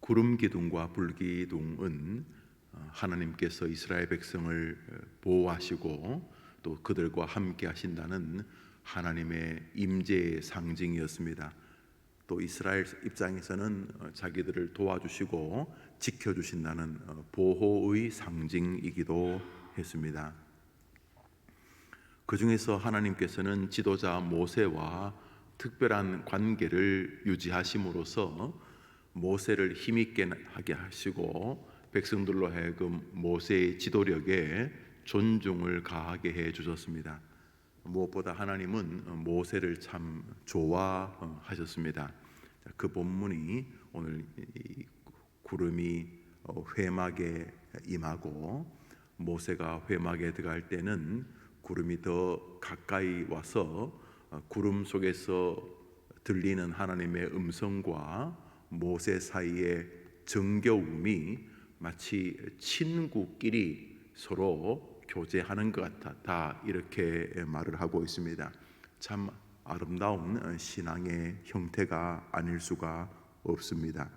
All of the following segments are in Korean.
구름 기둥과 불 기둥은 하나님께서 이스라엘 백성을 보호하시고 또 그들과 함께 하신다는 하나님의 임재의 상징이었습니다. 또 이스라엘 입장에서는 자기들을 도와주시고 지켜주신다는 보호의 상징이기도 했습니다. 그 중에서 하나님께서는 지도자 모세와 특별한 관계를 유지하심으로써 모세를 힘있게 하게 하시고 백성들로 하여금 모세의 지도력에 존중을 가하게 해 주셨습니다. 무엇보다 하나님은 모세를 참 좋아하셨습니다. 그 본문이 오늘 구름이 회막에 임하고 모세가 회막에 들어갈 때는 구름이 더 가까이 와서 구름 속에서 들리는 하나님의 음성과 모세 사이의 정겨움이 마치 친구끼리 서로 교제하는 것 같았다, 이렇게 말을 하고 있습니다. 참 아름다운 신앙의 형태가 아닐 수가 없습니다.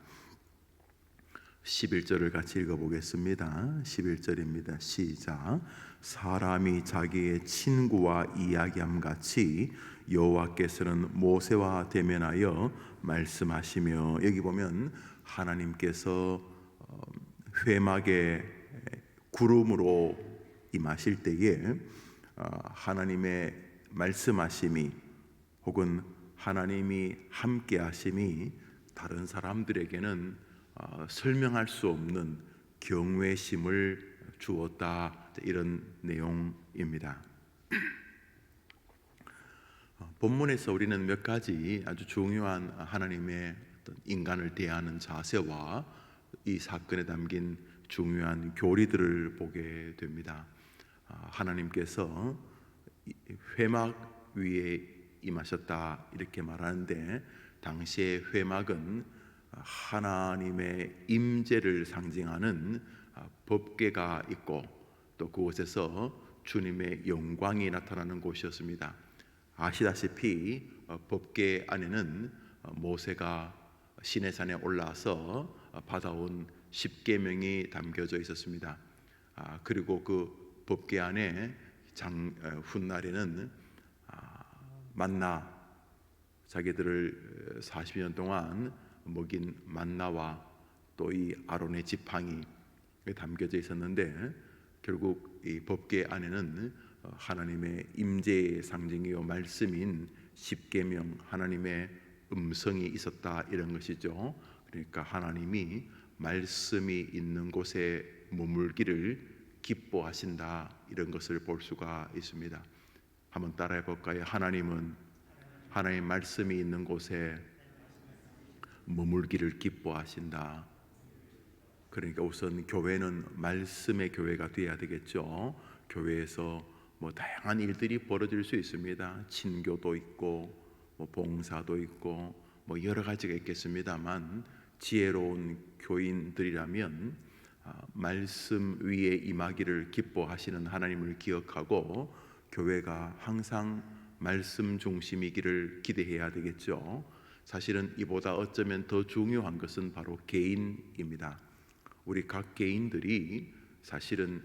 11절을 같이 읽어보겠습니다. 11절입니다. 시작. 사람이 자기의 친구와 이야기함 같이 여호와께서는 모세와 대면하여 말씀하시며, 여기 보면 하나님께서 회막에 구름으로 임하실 때에 하나님의 말씀하심이 혹은 하나님이 함께 하심이 다른 사람들에게는 설명할 수 없는 경외심을 주었다, 이런 내용입니다. 본문에서 우리는 몇 가지 아주 중요한 하나님의 어떤 인간을 대하는 자세와 이 사건에 담긴 중요한 교리들을 보게 됩니다. 하나님께서 회막 위에 임하셨다, 이렇게 말하는데 당시의 회막은 하나님의 임재를 상징하는 법궤가 있고 또 그곳에서 주님의 영광이 나타나는 곳이었습니다. 아시다시피 법궤 안에는 모세가 시내산에 올라와서 받아온 십계명이 담겨져 있었습니다. 그리고 그 법궤 안에 훗날에는 만나, 자기들을 40년 동안 먹인 만나와 또 이 아론의 지팡이 담겨져 있었는데, 결국 이 법궤 안에는 하나님의 임재의 상징이요 말씀인 십계명, 하나님의 음성이 있었다, 이런 것이죠. 그러니까 하나님이 말씀이 있는 곳에 머물기를 기뻐하신다, 이런 것을 볼 수가 있습니다. 한번 따라해 볼까요? 하나님은 하나님의 말씀이 있는 곳에 머물기를 기뻐하신다. 그러니까 우선 교회는 말씀의 교회가 되어야 되겠죠. 교회에서 다양한 일들이 벌어질 수 있습니다. 친교도 있고 봉사도 있고 여러 가지가 있겠습니다만, 지혜로운 교인들이라면 말씀 위에 임하기를 기뻐하시는 하나님을 기억하고 교회가 항상 말씀 중심이기를 기대해야 되겠죠. 사실은 이보다 어쩌면 더 중요한 것은 바로 개인입니다. 우리 각 개인들이 사실은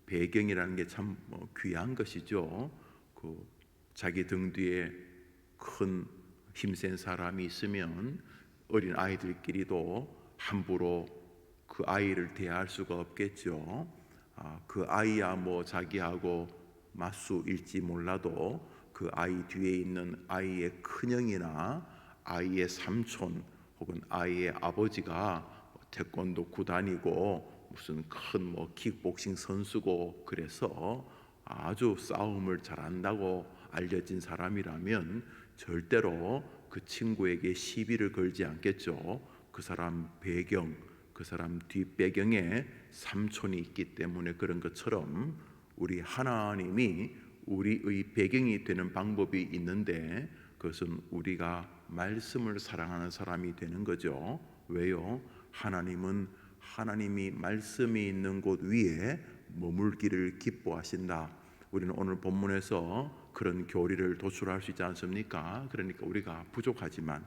배경이라는 게 참 귀한 것이죠. 자기 등 뒤에 큰 힘센 사람이 있으면 어린 아이들끼리도 함부로 그 아이를 대할 수가 없겠죠. 그 아이야 자기하고 맞수일지 몰라도 그 아이 뒤에 있는 아이의 큰형이나 아이의 삼촌 혹은 아이의 아버지가 태권도 구단이고 무슨 큰 킥복싱 선수고 그래서 아주 싸움을 잘한다고 알려진 사람이라면 절대로 그 친구에게 시비를 걸지 않겠죠. 그 사람 배경, 그 사람 뒷배경에 삼촌이 있기 때문에 그런 것처럼 우리 하나님이 우리의 배경이 되는 방법이 있는데, 그것은 우리가 말씀을 사랑하는 사람이 되는 거죠. 왜요? 하나님은 하나님이 말씀이 있는 곳 위에 머물기를 기뻐하신다. 우리는 오늘 본문에서 그런 교리를 도출할 수 있지 않습니까? 그러니까 우리가 부족하지만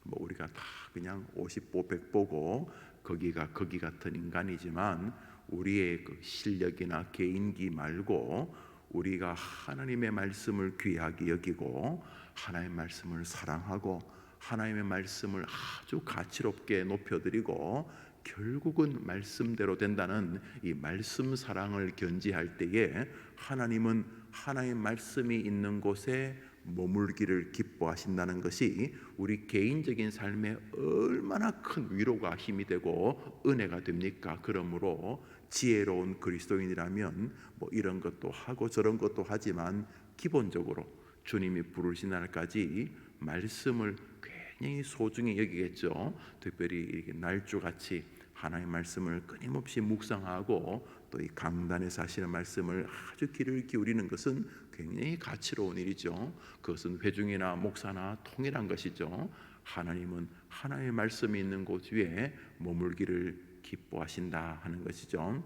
우리가 다 그냥 50보 100보고 그 거기 같은 인간이지만 우리의 그 실력이나 개인기 말고 우리가 하나님의 말씀을 귀하게 여기고 하나님의 말씀을 사랑하고 하나님의 말씀을 아주 가치롭게 높여드리고 결국은 말씀대로 된다는 이 말씀 사랑을 견지할 때에 하나님은 하나님의 말씀이 있는 곳에 머물기를 기뻐하신다는 것이 우리 개인적인 삶에 얼마나 큰 위로가 힘이 되고 은혜가 됩니까? 그러므로 지혜로운 그리스도인이라면 뭐 이런 것도 하고 저런 것도 하지만 기본적으로 주님이 부르신 날까지 말씀을 굉장히 소중히 여기겠죠. 특별히 이렇게 날주같이 하나님의 말씀을 끊임없이 묵상하고 또 이 강단에서 하시는 말씀을 아주 귀를 기울이는 것은 굉장히 가치로운 일이죠. 그것은 회중이나 목사나 통일한 것이죠. 하나님은 하나님의 말씀이 있는 곳 위에 머물기를 기뻐하신다 하는 것이죠.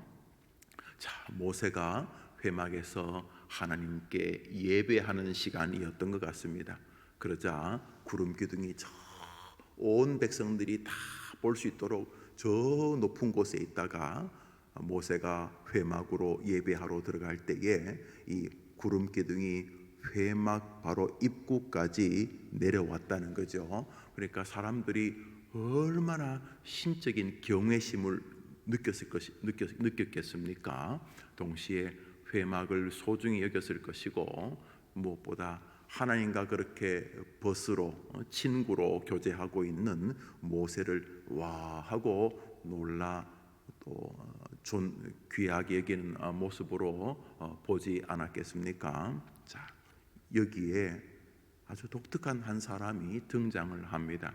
자, 모세가 회막에서 하나님께 예배하는 시간이었던 것 같습니다. 그러자 구름 기둥이 저 온 백성들이 다 볼 수 있도록 저 높은 곳에 있다가 모세가 회막으로 예배하러 들어갈 때에 이 구름 기둥이 회막 바로 입구까지 내려왔다는 거죠. 그러니까 사람들이 얼마나 심적인 경외심을 느꼈겠습니까? 동시에 회막을 소중히 여겼을 것이고 무엇보다 하나님과 그렇게 벗으로 친구로 교제하고 있는 모세를 와 하고 놀라 또 귀하게 여기는 모습으로 보지 않았겠습니까? 자, 여기에 아주 독특한 한 사람이 등장을 합니다.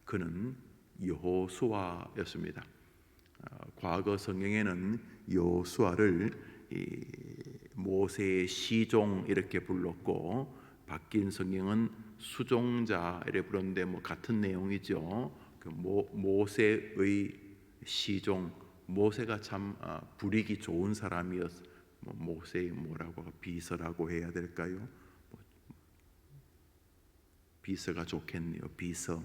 그는 여호수아였습니다. 과거 성경에는 여호수아를 모세의 시종 이렇게 불렀고 바뀐 성경은 수종자 이렇게 부르는데 뭐 같은 내용이죠. 그 모세의 시종, 모세가 참 불이기 좋은 사람이었. 모세의 뭐라고 비서라고 해야 될까요? 비서가 좋겠네요. 비서.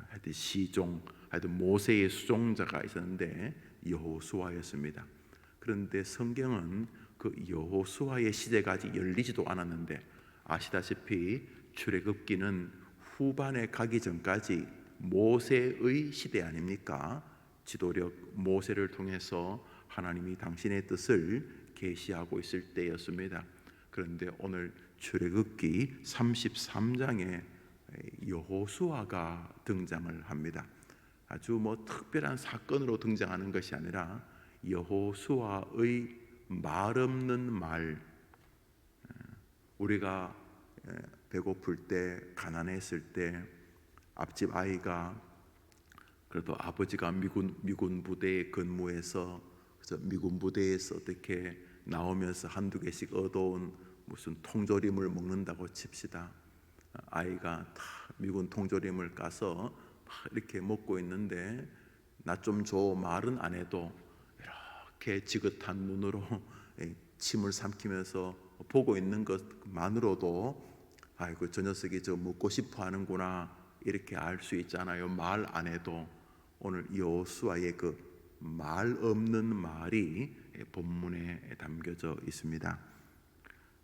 하여튼 시종, 하여튼 모세의 수종자가 있었는데 여호수아였습니다. 그런데 성경은 그 여호수아의 시대까지 열리지도 않았는데 아시다시피 출애굽기는 후반에 가기 전까지 모세의 시대 아닙니까? 지도력 모세를 통해서 하나님이 당신의 뜻을 계시하고 있을 때였습니다. 그런데 오늘 출애굽기 33장에 여호수아가 등장을 합니다. 아주 뭐 특별한 사건으로 등장하는 것이 아니라 여호수아의 말 없는 말. 우리가 배고플 때, 가난했을 때 앞집 아이가 그래도 아버지가 미군 부대에 근무해서 그래서 미군 부대에서 어떻게 나오면서 한두 개씩 얻어온 무슨 통조림을 먹는다고 칩시다. 아이가 다 미군 통조림을 까서 이렇게 먹고 있는데 나 좀 줘 말은 안 해도 이렇게 지긋한 눈으로 침을 삼키면서 보고 있는 것만으로도 아이고 저 녀석이 저 먹고 싶어 하는구나 이렇게 알 수 있잖아요. 말 안 해도. 오늘 여호수아의 그 말 없는 말이 본문에 담겨져 있습니다.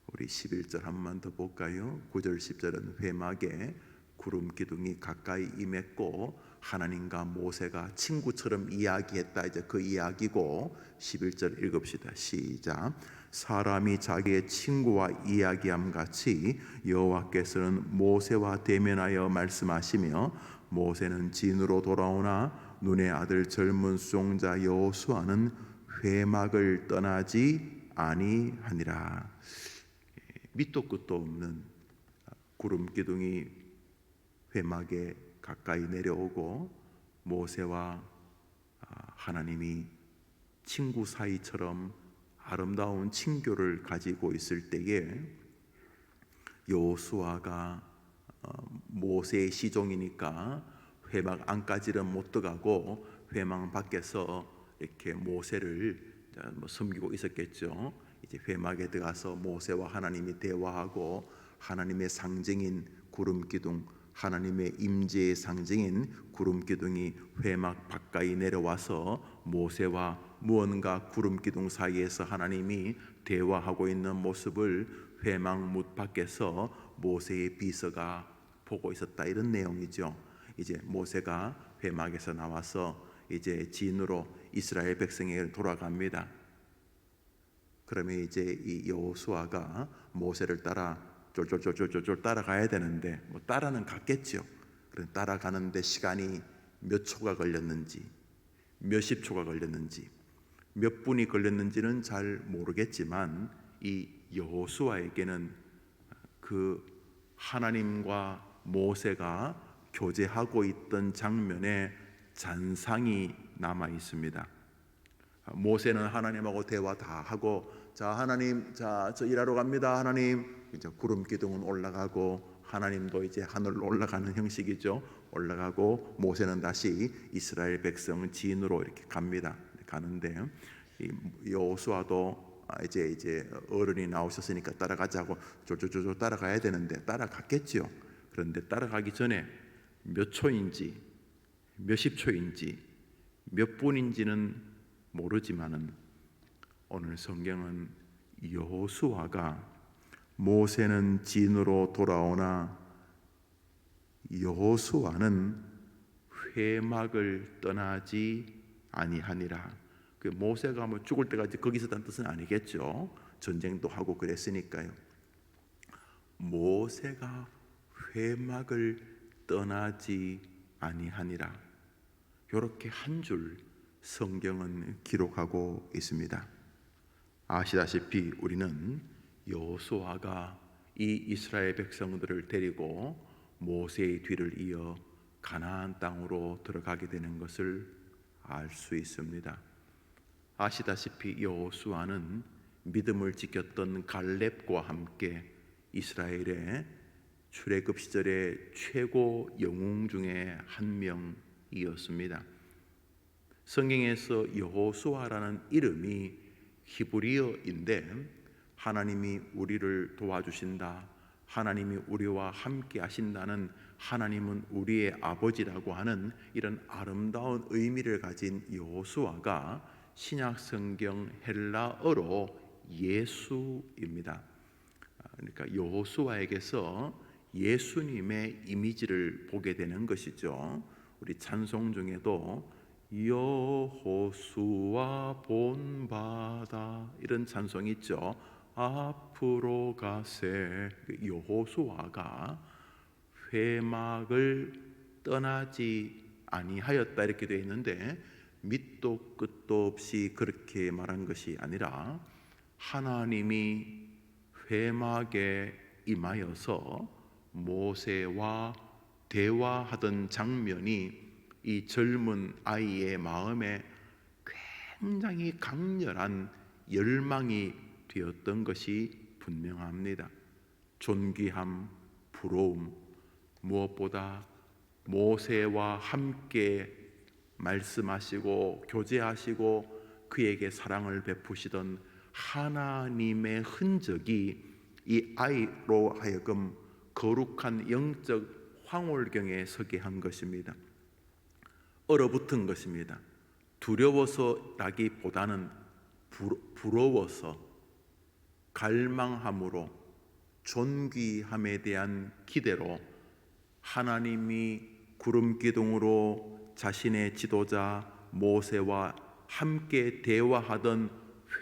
우리 11절 한 번만 더 볼까요? 9절 10절은 회막에 구름 기둥이 가까이 임했고 하나님과 모세가 친구처럼 이야기했다. 이제 그 이야기고 11절 읽읍시다. 시작. 사람이 자기의 친구와 이야기함 같이 여호와께서는 모세와 대면하여 말씀하시며 모세는 진으로 돌아오나 눈의 아들 젊은 수종자 여호수아는 회막을 떠나지 아니하니라. 밑도 끝도 없는 구름 기둥이 회막에 가까이 내려오고 모세와 하나님이 친구 사이처럼 아름다운 친교를 가지고 있을 때에 여호수아가 모세의 시종이니까 회막 안까지는 못 들어가고 회막 밖에서 이렇게 모세를 섬기고 있었겠죠. 이제 회막에 들어가서 모세와 하나님이 대화하고 하나님의 상징인 구름 기둥 하나님의 임재의 상징인 구름 기둥이 회막 가까이 내려와서 모세와 무언가 구름 기둥 사이에서 하나님이 대화하고 있는 모습을 회막 문 밖에서 모세의 비서가 보고 있었다, 이런 내용이죠. 이제 모세가 회막에서 나와서 이제 진으로 이스라엘 백성에게 돌아갑니다. 그러면 이제 이 여호수아가 모세를 따라 쫄쫄쫄쫄쫄 따라가야 되는데, 뭐 따라는 갔겠죠. 그럼 따라가는데 시간이 몇 초가 걸렸는지, 몇십 초가 걸렸는지, 몇 분이 걸렸는지는 잘 모르겠지만 이 여호수아에게는 그 하나님과 모세가 교제하고 있던 장면에 잔상이 남아 있습니다. 모세는 하나님하고 대화 다 하고, 자 하나님, 자 저 일하러 갑니다 하나님. 이제 구름 기둥은 올라가고 하나님도 이제 하늘로 올라가는 형식이죠. 올라가고 모세는 다시 이스라엘 백성 진으로 이렇게 갑니다. 가는데 이 여호수아도 이제 어른이 나오셨으니까 따라가자고 쫄쫄쫄쫄 따라가야 되는데 따라갔겠죠. 그런데 따라가기 전에 몇 초인지 몇십 초인지 몇 분인지는 모르지만은 오늘 성경은 여호수아가 모세는 진으로 돌아오나 여호수아는 회막을 떠나지 아니하니라. 그 모세가 뭐 죽을 때까지 거기 있었다는 뜻은 아니겠죠. 전쟁도 하고 그랬으니까요. 모세가 회막을 떠나지 아니하니라. 이렇게 한 줄 성경은 기록하고 있습니다. 아시다시피 우리는 여호수아가 이 이스라엘 백성들을 데리고 모세의 뒤를 이어 가나안 땅으로 들어가게 되는 것을 알 수 있습니다. 아시다시피 여호수아는 믿음을 지켰던 갈렙과 함께 이스라엘의 출애굽 시절의 최고 영웅 중에 한 명이었습니다. 성경에서 여호수아라는 이름이 히브리어인데 하나님이 우리를 도와주신다, 하나님이 우리와 함께 하신다는, 하나님은 우리의 아버지라고 하는 이런 아름다운 의미를 가진 여호수아가 신약 성경 헬라어로 예수입니다. 그러니까 여호수아에게서 예수님의 이미지를 보게 되는 것이죠. 우리 찬송 중에도 여호수아 본받아 이런 찬송이 있죠. 앞으로 가세. 여호수아가 회막을 떠나지 아니하였다 이렇게 되어 있는데 밑도 끝도 없이 그렇게 말한 것이 아니라 하나님이 회막에 임하여서 모세와 대화하던 장면이 이 젊은 아이의 마음에 굉장히 강렬한 열망이 되었던 것이 분명합니다. 존귀함, 부러움, 무엇보다 모세와 함께 말씀하시고 교제하시고 그에게 사랑을 베푸시던 하나님의 흔적이 이 아이로 하여금 거룩한 영적 황홀경에 서게 한 것입니다. 얼어붙은 것입니다. 두려워서라기보다는 부러워서, 갈망함으로, 존귀함에 대한 기대로 하나님이 구름 기둥으로 자신의 지도자 모세와 함께 대화하던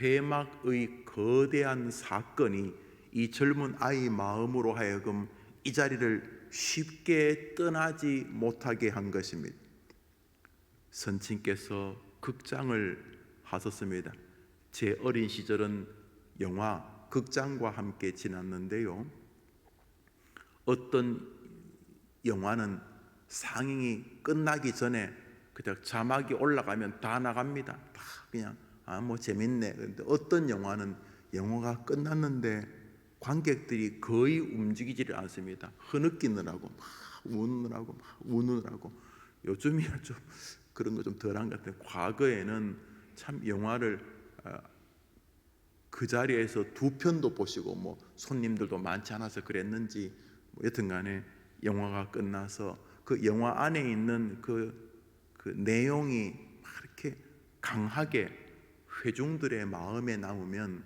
회막의 거대한 사건이 이 젊은 아이 마음으로 하여금 이 자리를 쉽게 떠나지 못하게 한 것입니다. 선친께서 극장을 하셨습니다. 제 어린 시절은 영화 극장과 함께 지났는데요, 어떤 영화는 상영이 끝나기 전에 그냥 자막이 올라가면 다 나갑니다. 다 그냥 뭐 재밌네. 그런데 어떤 영화는 영화가 끝났는데 관객들이 거의 움직이지를 않습니다. 흐느끼느라고 막 우느라고. 요즘이야 좀 그런 거 좀 덜한 것 같아요. 과거에는 참 영화를 그 자리에서 두 편도 보시고 뭐 손님들도 많지 않아서 그랬는지 뭐 여튼간에 영화가 끝나서 그 영화 안에 있는 그 내용이 막 이렇게 강하게 회중들의 마음에 남으면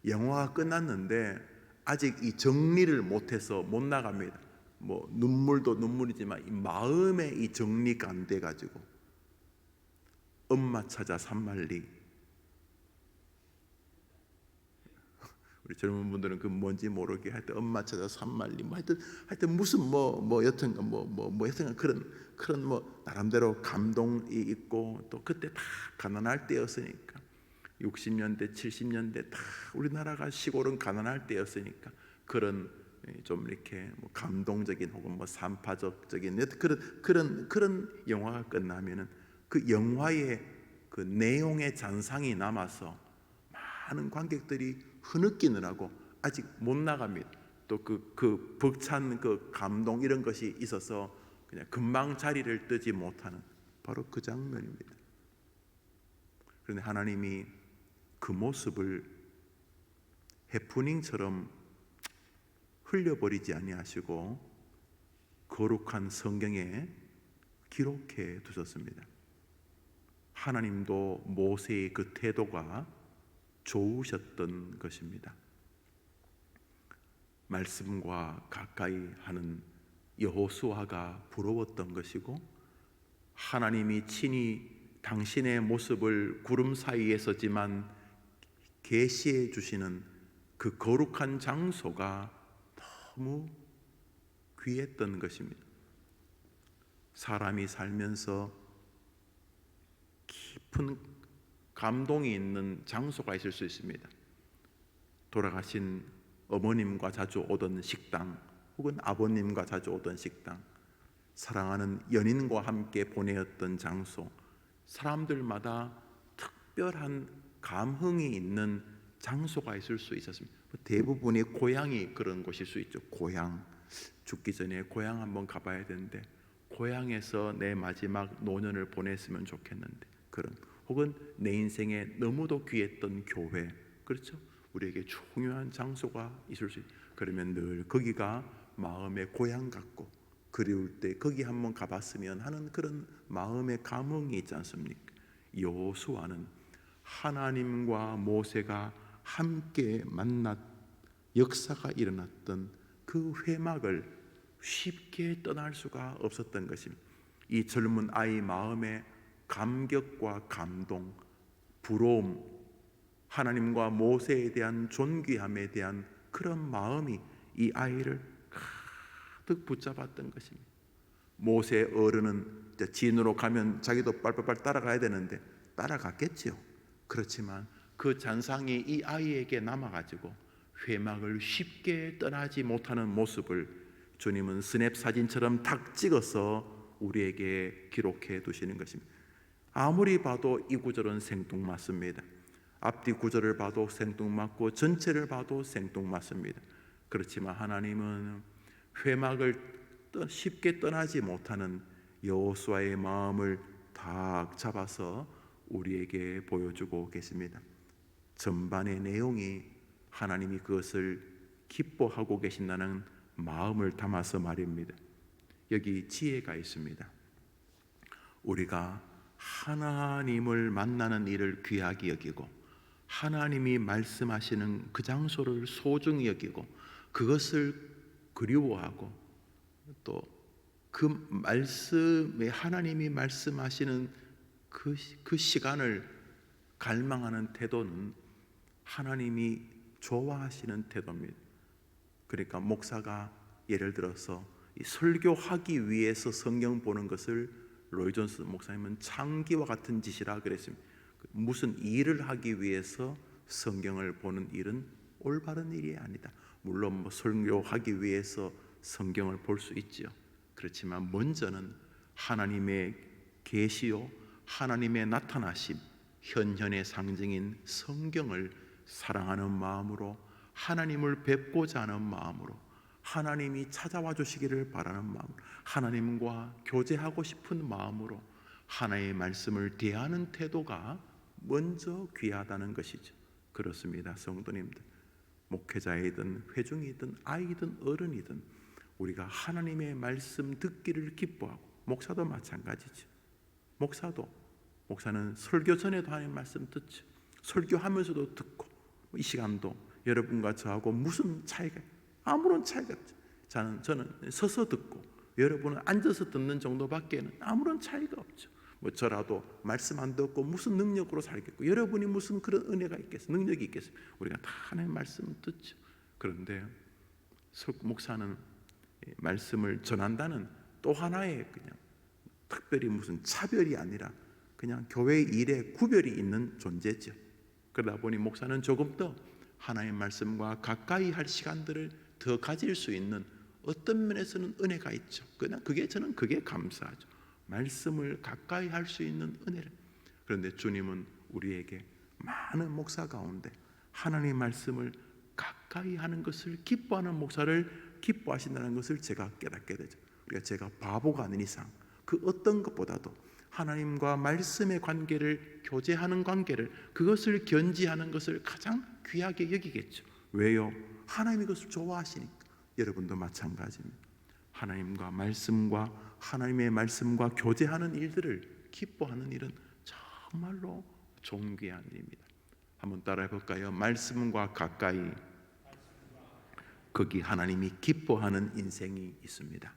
영화가 끝났는데 아직 이 정리를 못해서 못 나갑니다. 뭐 눈물도 눈물이지만 이 마음에 이 정리가 안 돼가지고 엄마 찾아 산만리. 우리 젊은 분들은 그 뭔지 모르게 하여튼 엄마 찾아 산만리 뭐 하여튼 무슨 뭐 여튼간 뭐 여튼간 그런 뭐 나름대로 감동이 있고 또 그때 다 가난할 때였으니까 60년대 70년대 다 우리나라가 시골은 가난할 때였으니까 그런 좀 이렇게 뭐 감동적인 혹은 뭐 산파적인 그런 영화가 끝나면은 그 영화의 그 내용의 잔상이 남아서 많은 관객들이 흐느끼느라고 아직 못 나갑니다. 또 그 벅찬 그 감동 이런 것이 있어서 그냥 금방 자리를 뜨지 못하는 바로 그 장면입니다. 그런데 하나님이 그 모습을 해프닝처럼 흘려버리지 아니하시고 거룩한 성경에 기록해 두셨습니다. 하나님도 모세의 그 태도가 좋으셨던 것입니다. 말씀과 가까이 하는 여호수아가 부러웠던 것이고 하나님이 친히 당신의 모습을 구름 사이에서지만 계시해 주시는 그 거룩한 장소가 너무 귀했던 것입니다. 사람이 살면서 깊은 감동이 있는 장소가 있을 수 있습니다. 돌아가신 어머님과 자주 오던 식당 혹은 아버님과 자주 오던 식당, 사랑하는 연인과 함께 보내었던 장소, 사람들마다 특별한 감흥이 있는 장소가 있을 수 있었습니다. 대부분의 고향이 그런 곳일 수 있죠. 고향, 죽기 전에 고향 한번 가봐야 되는데 고향에서 내 마지막 노년을 보냈으면 좋겠는데 그런, 혹은 내 인생에 너무도 귀했던 교회, 그렇죠? 우리에게 중요한 장소가 있을 수 있어요. 그러면 늘 거기가 마음의 고향 같고 그리울 때 거기 한번 가봤으면 하는 그런 마음의 감흥이 있지 않습니까? 여호수아는 하나님과 모세가 함께 만났 역사가 일어났던 그 회막을 쉽게 떠날 수가 없었던 것입니다. 이 젊은 아이 마음에 감격과 감동, 부러움, 하나님과 모세에 대한 존귀함에 대한 그런 마음이 이 아이를 가득 붙잡았던 것입니다. 모세 어른은 진으로 가면 자기도 빨빨빨 따라가야 되는데 따라갔겠지요. 그렇지만 그 잔상이 이 아이에게 남아가지고 회막을 쉽게 떠나지 못하는 모습을 주님은 스냅 사진처럼 탁 찍어서 우리에게 기록해 두시는 것입니다. 아무리 봐도 이 구절은 생뚱맞습니다. 앞뒤 구절을 봐도 생뚱맞고 전체를 봐도 생뚱맞습니다. 그렇지만 하나님은 회막을 쉽게 떠나지 못하는 여호수아의 마음을 딱 잡아서 우리에게 보여주고 계십니다. 전반의 내용이 하나님이 그것을 기뻐하고 계신다는 마음을 담아서 말입니다. 여기 지혜가 있습니다. 우리가 하나님을 만나는 일을 귀하게 여기고 하나님이 말씀하시는 그 장소를 소중히 여기고 그것을 그리워하고 또 그 말씀에 하나님이 말씀하시는 그 시간을 갈망하는 태도는 하나님이 좋아하시는 태도입니다. 그러니까 목사가 예를 들어서 이 설교하기 위해서 성경 보는 것을 로이 존스 목사님은 창기와 같은 짓이라 그랬습니다. 무슨 일을 하기 위해서 성경을 보는 일은 올바른 일이 아니다. 물론 뭐 설교하기 위해서 성경을 볼 수 있지요. 그렇지만 먼저는 하나님의 계시요, 하나님의 나타나심, 현현의 상징인 성경을 사랑하는 마음으로, 하나님을 뵙고자 하는 마음으로, 하나님이 찾아와 주시기를 바라는 마음, 하나님과 교제하고 싶은 마음으로 하나님의 말씀을 대하는 태도가 먼저 귀하다는 것이죠. 그렇습니다. 성도님들, 목회자이든 회중이든 아이든 어른이든 우리가 하나님의 말씀 듣기를 기뻐하고, 목사도 마찬가지죠. 목사는 설교 전에도 하나님 말씀 듣죠. 설교하면서도 듣고, 이 시간도 여러분과 저하고 무슨 차이가, 아무런 차이가 없죠. 저는 서서 듣고 여러분은 앉아서 듣는 정도밖에는 아무런 차이가 없죠. 뭐 저라도 말씀 안 듣고 무슨 능력으로 살겠고, 여러분이 무슨 그런 은혜가 있겠어요, 능력이 있겠어요. 우리가 다 하나님의 말씀을 듣죠. 그런데 목사는 말씀을 전한다는 또 하나의 그냥 특별히 무슨 차별이 아니라 그냥 교회 일에 구별이 있는 존재죠. 그러다 보니 목사는 조금 더 하나님의 말씀과 가까이 할 시간들을 더 가질 수 있는, 어떤 면에서는 은혜가 있죠. 그냥 저는 그게 감사하죠. 말씀을 가까이 할 수 있는 은혜를. 그런데 주님은 우리에게 많은 목사 가운데 하나님의 말씀을 가까이 하는 것을 기뻐하는 목사를 기뻐하신다는 것을 제가 깨닫게 되죠. 그러니까 제가 바보가 아닌 이상 그 어떤 것보다도 하나님과 말씀의 관계를, 교제하는 관계를, 그것을 견지하는 것을 가장 귀하게 여기겠죠. 왜요? 하나님이 그것을 좋아하시니까. 여러분도 마찬가지입니다. 하나님의 말씀과 교제하는 일들을 기뻐하는 일은 정말로 존귀한 일입니다. 한번 따라해 볼까요? 말씀과 가까이, 거기 하나님이 기뻐하는 인생이 있습니다.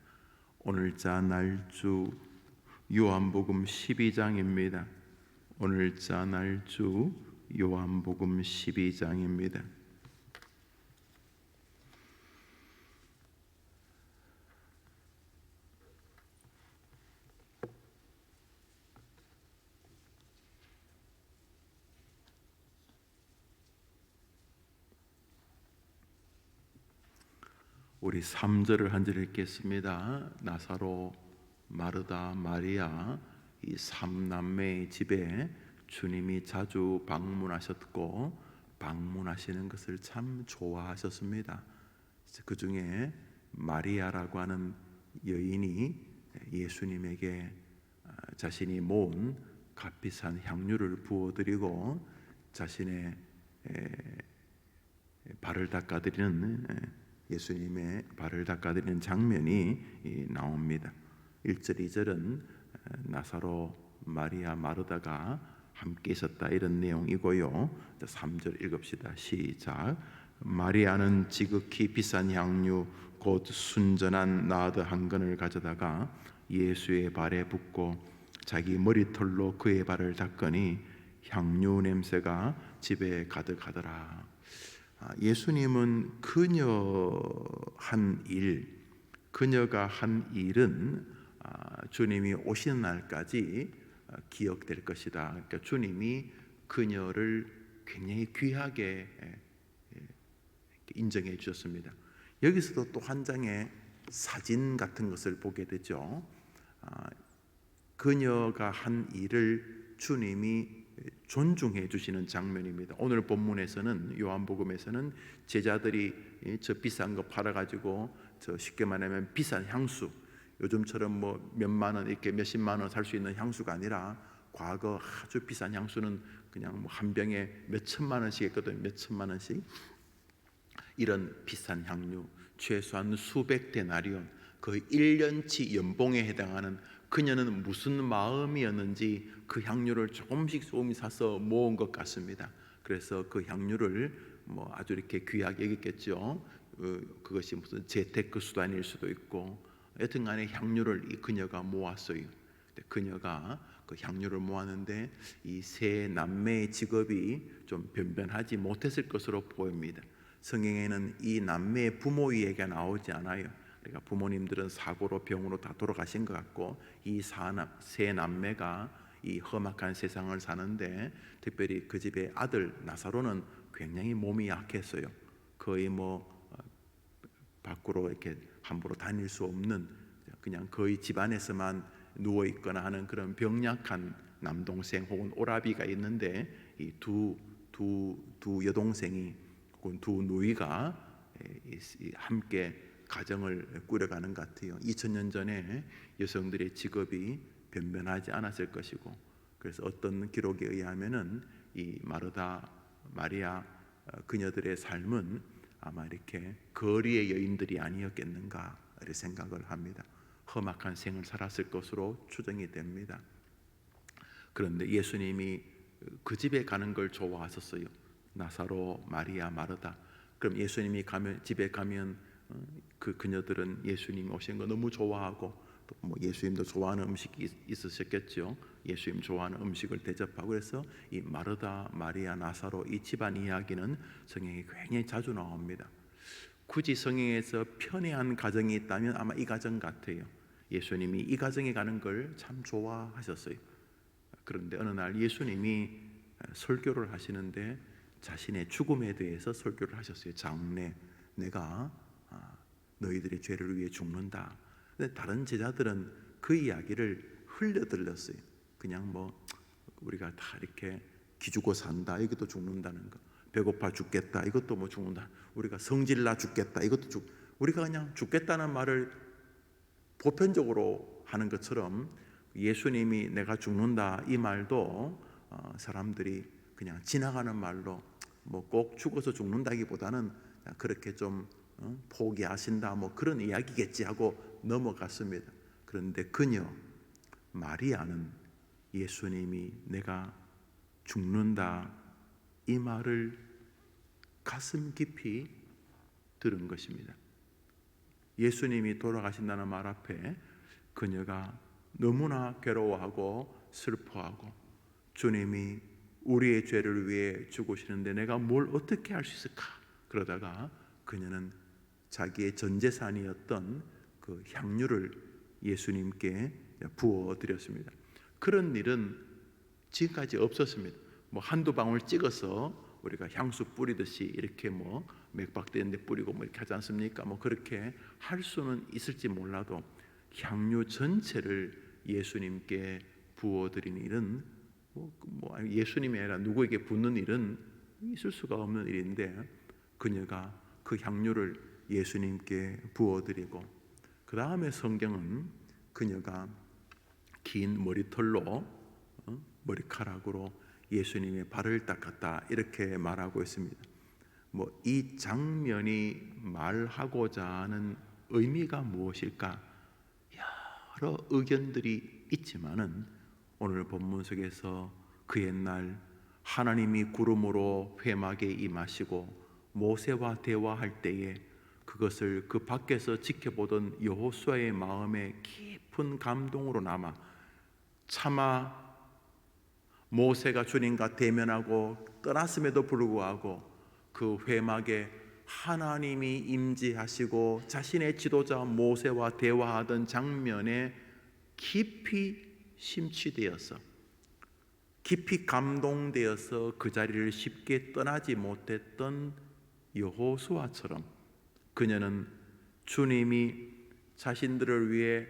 오늘자 날주 요한복음 12장입니다. 오늘자 날주 요한복음 12장입니다. 우리 3절을 한 절 읽겠습니다. 나사로, 마르다, 마리아 이 3남매의 집에 주님이 자주 방문하셨고, 방문하시는 것을 참 좋아하셨습니다. 그 중에 마리아라고 하는 여인이 예수님에게 자신이 모은 값비싼 향유를 부어드리고 자신의 발을 닦아드리는, 예수님의 발을 닦아드리는 장면이 나옵니다. 1절, 2절은 나사로, 마리아, 마르다가 함께 있었다 이런 내용이고요. 3절 읽읍시다. 시작. 마리아는 지극히 비싼 향유 곧 순전한 나드 한 근을 가져다가 예수의 발에 붓고 자기 머리털로 그의 발을 닦으니 향유 냄새가 집에 가득하더라. 예수님은 그녀가 한 일은 주님이 오시는 날까지 기억될 것이다. 그러니까 주님이 그녀를 굉장히 귀하게 인정해 주셨습니다. 여기서도 또 한 장의 사진 같은 것을 보게 되죠. 그녀가 한 일을 주님이 존중해 주시는 장면입니다. 오늘 본문에서는, 요한복음에서는 제자들이 저 비싼 거 팔아가지고, 저 쉽게 말하면 비싼 향수, 요즘처럼 뭐 몇만 원, 이렇게 몇십만 원 살 수 있는 향수가 아니라 과거 아주 비싼 향수는 그냥 뭐 한 병에 몇 천만 원씩 했거든요. 몇 천만 원씩. 이런 비싼 향유, 최소한 수백 데나리온, 거의 1년치 연봉에 해당하는, 그녀는 무슨 마음이었는지 그 향유를 조금씩 사서 모은 것 같습니다. 그래서 그 향유를 뭐 아주 이렇게 귀하게 여겼겠죠. 그것이 무슨 재테크 수단일 수도 있고, 여튼간에 향유를 이 그녀가 모았어요. 그녀가 그 향유를 모았는데 이 세 남매의 직업이 좀 변변하지 못했을 것으로 보입니다. 성경에는 이 남매의 부모 이야기가 나오지 않아요. 그러니까 부모님들은 사고로 병으로 다 돌아가신 것 같고, 이 세 남매가 이 험악한 세상을 사는데, 특별히 그 집의 아들 나사로는 굉장히 몸이 약했어요. 거의 뭐 밖으로 이렇게 함부로 다닐 수 없는, 그냥 거의 집 안에서만 누워 있거나 하는 그런 병약한 남동생 혹은 오라비가 있는데, 이 두 여동생이 혹은 두 누이가 함께 가정을 꾸려가는 것 같아요. 2000년 전에 여성들의 직업이 변변하지 않았을 것이고, 그래서 어떤 기록에 의하면은 이 마르다, 마리아 그녀들의 삶은 아마 이렇게 거리의 여인들이 아니었겠는가 이렇게 생각을 합니다. 험악한 생을 살았을 것으로 추정이 됩니다. 그런데 예수님이 그 집에 가는 걸 좋아하셨어요. 나사로, 마리아, 마르다. 그럼 예수님이 집에 가면 그 그녀들은 예수님 오신 거 너무 좋아하고, 또 뭐 예수님도 좋아하는 음식이 있으셨겠죠. 예수님 좋아하는 음식을 대접하고, 그래서 이 마르다, 마리아, 나사로 이 집안 이야기는 성경에 굉장히 자주 나옵니다. 굳이 성경에서 편애한 가정이 있다면 아마 이 가정 같아요. 예수님이 이 가정에 가는 걸 참 좋아하셨어요. 그런데 어느 날 예수님이 설교를 하시는데 자신의 죽음에 대해서 설교를 하셨어요. 장래, 내가 너희들의 죄를 위해 죽는다. 근데 다른 제자들은 그 이야기를 흘려들렸어요. 그냥 뭐 우리가 다 이렇게 기죽어 산다, 이것도 죽는다는 거. 배고파 죽겠다, 이것도 뭐 죽는다. 우리가 성질나 죽겠다, 이것도 우리가 그냥 죽겠다는 말을 보편적으로 하는 것처럼 예수님이 내가 죽는다 이 말도 사람들이 그냥 지나가는 말로 뭐 꼭 죽어서 죽는다기보다는 그렇게 좀 포기하신다 뭐 그런 이야기겠지 하고 넘어갔습니다. 그런데 그녀 마리아는 예수님이 내가 죽는다 이 말을 가슴 깊이 들은 것입니다. 예수님이 돌아가신다는 말 앞에 그녀가 너무나 괴로워하고 슬퍼하고, 주님이 우리의 죄를 위해 죽으시는데 내가 뭘 어떻게 할 수 있을까? 그러다가 그녀는 자기의 전 재산이었던 그 향유를 예수님께 부어 드렸습니다. 그런 일은 지금까지 없었습니다. 뭐 한두 방울 찍어서 우리가 향수 뿌리듯이 이렇게 뭐 맥박되는 데 뿌리고 뭐 이렇게 하지 않습니까? 뭐 그렇게 할 수는 있을지 몰라도 향유 전체를 예수님께 부어드리는 일은 뭐 예수님이 아니라 누구에게 붓는 일은 있을 수가 없는 일인데, 그녀가 그 향유를 예수님께 부어드리고, 그 다음에 성경은 그녀가 긴 머리털로 머리카락으로 예수님의 발을 닦았다 이렇게 말하고 있습니다. 뭐 이 장면이 말하고자 하는 의미가 무엇일까? 여러 의견들이 있지만은 오늘 본문 속에서 그 옛날 하나님이 구름으로 회막에 임하시고 모세와 대화할 때에 그것을 그 밖에서 지켜보던 여호수아의 마음에 깊은 감동으로 남아, 차마 모세가 주님과 대면하고 떠났음에도 불구하고 그 회막에 하나님이 임재하시고 자신의 지도자 모세와 대화하던 장면에 깊이 심취되어서, 깊이 감동되어서 그 자리를 쉽게 떠나지 못했던 여호수아처럼 그녀는 주님이 자신들을 위해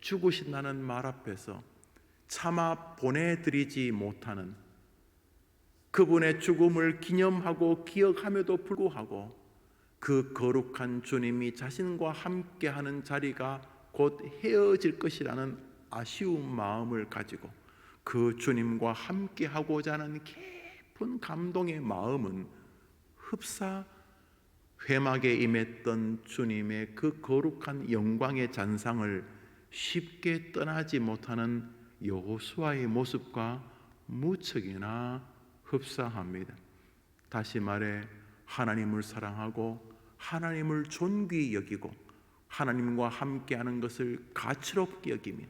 죽으신다는 말 앞에서 차마 보내드리지 못하는, 그분의 죽음을 기념하고 기억함에도 불구하고 그 거룩한 주님이 자신과 함께하는 자리가 곧 헤어질 것이라는 아쉬운 마음을 가지고 그 주님과 함께하고자 하는 깊은 감동의 마음은 흡사 회막에 임했던 주님의 그 거룩한 영광의 잔상을 쉽게 떠나지 못하는 여호수아의 모습과 무척이나 흡사합니다. 다시 말해 하나님을 사랑하고 하나님을 존귀히 여기고 하나님과 함께하는 것을 가치롭게 여기며,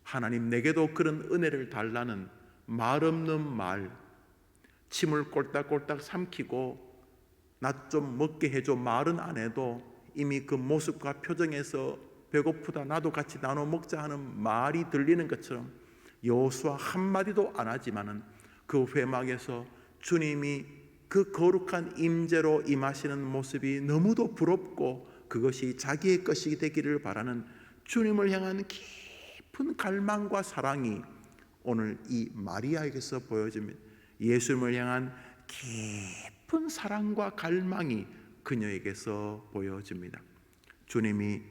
하나님 내게도 그런 은혜를 달라는 말 없는 말, 침을 꼴딱꼴딱 삼키고 나 좀 먹게 해줘 말은 안 해도 이미 그 모습과 표정에서 배고프다 나도 같이 나눠 먹자 하는 말이 들리는 것처럼 여호수아 한마디도 안 하지만은 그 회막에서 주님이 그 거룩한 임재로 임하시는 모습이 너무도 부럽고 그것이 자기의 것이 되기를 바라는 주님을 향한 깊은 갈망과 사랑이 오늘 이 마리아에게서 보여집니다. 예수님을 향한 깊은 사랑과 갈망이 그녀에게서 보여집니다. 주님이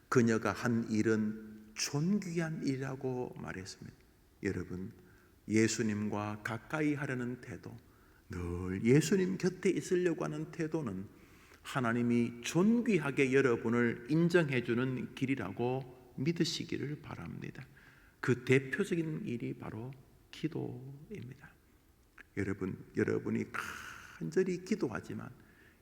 그녀가 한 일은 존귀한 일이라고 말했습니다. 여러분, 예수님과 가까이 하려는 태도, 늘 예수님 곁에 있으려고 하는 태도는 하나님이 존귀하게 여러분을 인정해 주는 길이라고 믿으시기를 바랍니다. 그 대표적인 일이 바로 기도입니다. 여러분이 간절히 기도하지만,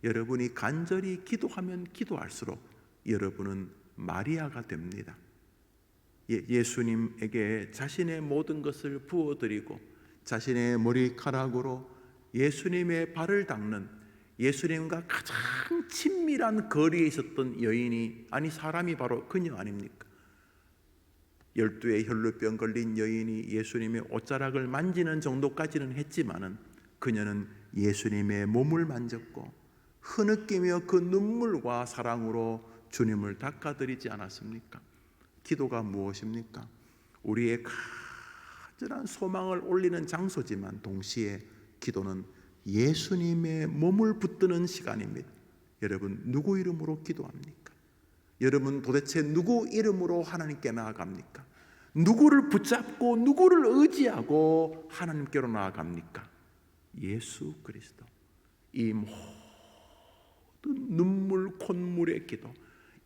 여러분이 간절히 기도하면 기도할수록 여러분은 마리아가 됩니다. 예수님에게 자신의 모든 것을 부어드리고 자신의 머리카락으로 예수님의 발을 닦는, 예수님과 가장 친밀한 거리에 있었던 여인이, 아니 사람이 바로 그녀 아닙니까? 12의 혈루병 걸린 여인이 예수님의 옷자락을 만지는 정도까지는 했지만은 그녀는 예수님의 몸을 만졌고 흐느끼며 그 눈물과 사랑으로 주님을 닦아드리지 않았습니까? 기도가 무엇입니까? 우리의 간절한 소망을 올리는 장소지만 동시에 기도는 예수님의 몸을 붙드는 시간입니다. 여러분, 누구 이름으로 기도합니까? 여러분 도대체 누구 이름으로 하나님께 나아갑니까? 누구를 붙잡고 누구를 의지하고 하나님께로 나아갑니까? 예수 그리스도. 이 모든 눈물 콧물의 기도,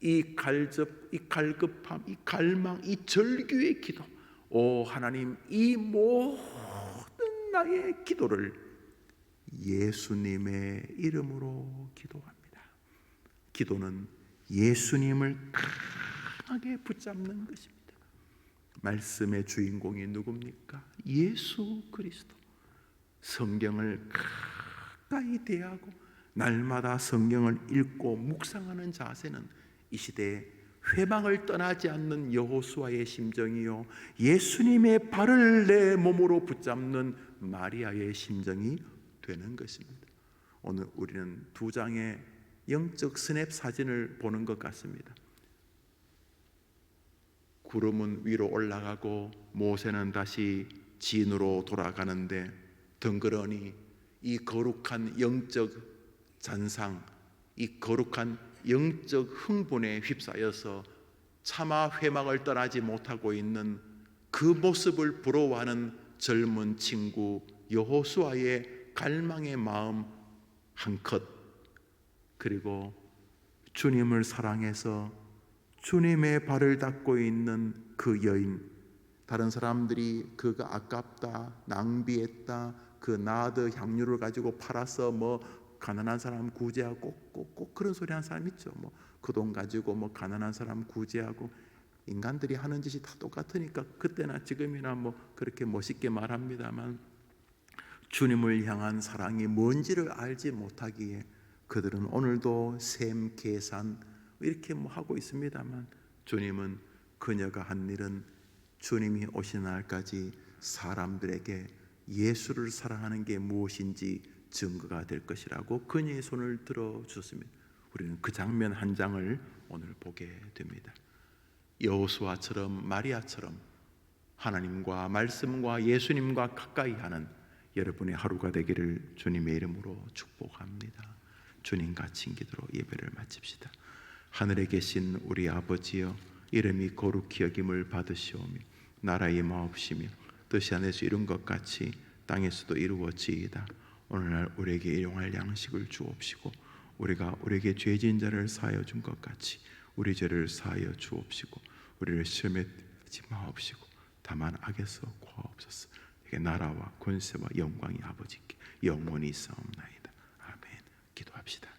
이 갈급함, 이 갈망, 이 절규의 기도, 오 하나님, 이 모든 나의 기도를 예수님의 이름으로 기도합니다. 기도는 예수님을 강하게 붙잡는 것입니다. 말씀의 주인공이 누굽니까? 예수 그리스도. 성경을 가까이 대하고 날마다 성경을 읽고 묵상하는 자세는 이 시대에 회방을 떠나지 않는 여호수아의 심정이요, 예수님의 발을 내 몸으로 붙잡는 마리아의 심정이 되는 것입니다. 오늘 우리는 두 장의 영적 스냅 사진을 보는 것 같습니다. 구름은 위로 올라가고 모세는 다시 진으로 돌아가는데 덩그러니 이 거룩한 영적 잔상, 이 거룩한 영적 흥분에 휩싸여서 차마 회망을 떠나지 못하고 있는 그 모습을 부러워하는 젊은 친구 여호수아의 갈망의 마음 한컷, 그리고 주님을 사랑해서 주님의 발을 닦고 있는 그 여인, 다른 사람들이 그가 아깝다, 낭비했다, 그 나드 향유를 가지고 팔아서 뭐 가난한 사람 구제하고 꼭 그런 소리 하는 사람 있죠. 뭐 그 돈 가지고 뭐 가난한 사람 구제하고, 인간들이 하는 짓이 다 똑같으니까 그때나 지금이나 뭐 그렇게 멋있게 말합니다만, 주님을 향한 사랑이 뭔지를 알지 못하기에 그들은 오늘도 셈, 계산 이렇게 뭐 하고 있습니다만, 주님은 그녀가 한 일은 주님이 오신 날까지 사람들에게 예수를 사랑하는 게 무엇인지 증거가 될 것이라고 그녀의 손을 들어 주셨습니다. 우리는 그 장면 한 장을 오늘 보게 됩니다. 여호수아처럼 마리아처럼 하나님과 말씀과 예수님과 가까이 하는 여러분의 하루가 되기를 주님의 이름으로 축복합니다. 주님과 친기도로 예배를 마칩시다. 하늘에 계신 우리 아버지여, 이름이 거룩히 여김을 받으시오며 나라의 마옵시며 뜻이 하늘에서 이룬 것 같이 땅에서도 이루어지이다. 오늘날 우리에게 일용할 양식을 주옵시고 우리가 우리에게 죄진 자를 사하여 준 것 같이 우리 죄를 사하여 주옵시고 우리를 시험에 들지 마옵시고 다만 악에서 구하옵소서. 이게 나라와 권세와 영광이 아버지께 영원히 있사옵나이다. 아멘. 기도합시다.